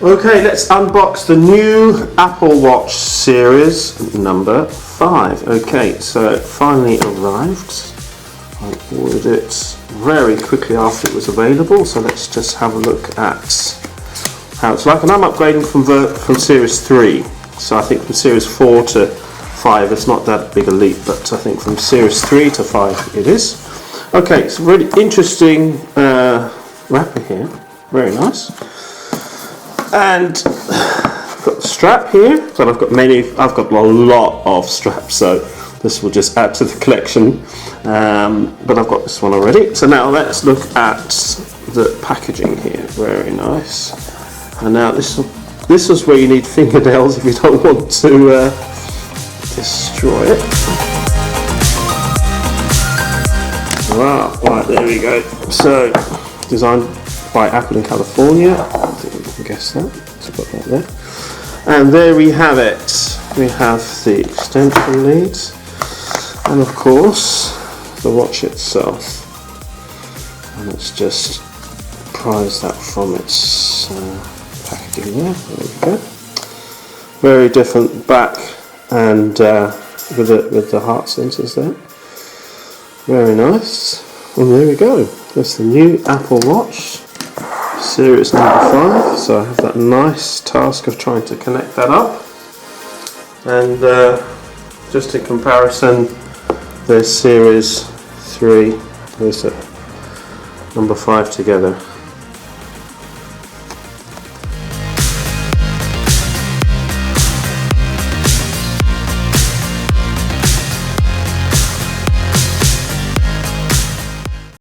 Okay, let's unbox the new Apple Watch series number 5. Okay, so it finally arrived. I ordered it very quickly after it was available, so let's just have a look at how it's like. And I'm upgrading from series 3, so I think from series 4 to 5 it's not that big a leap, but I think from series 3 to 5 it is. Okay, it's a really interesting wrapper here, very nice. And I've got the strap here, but I've got a lot of straps, so this will just add to the collection. But I've got this one already. So now let's look at the packaging here. Very nice. And now this is where you need fingernails if you don't want to destroy it. Wow, right, there we go. So, designed by Apple in California. I think you can guess that. So I've got that there. And there we have it. We have the extension leads, and of course the watch itself. And let's just prise that from its packaging there. There we go. Very different back and with the heart sensors there. Very nice. And there we go. That's the new Apple Watch series number 5. So I have that nice task of trying to connect that up. And just in comparison, there's series 3, there's number 5 together.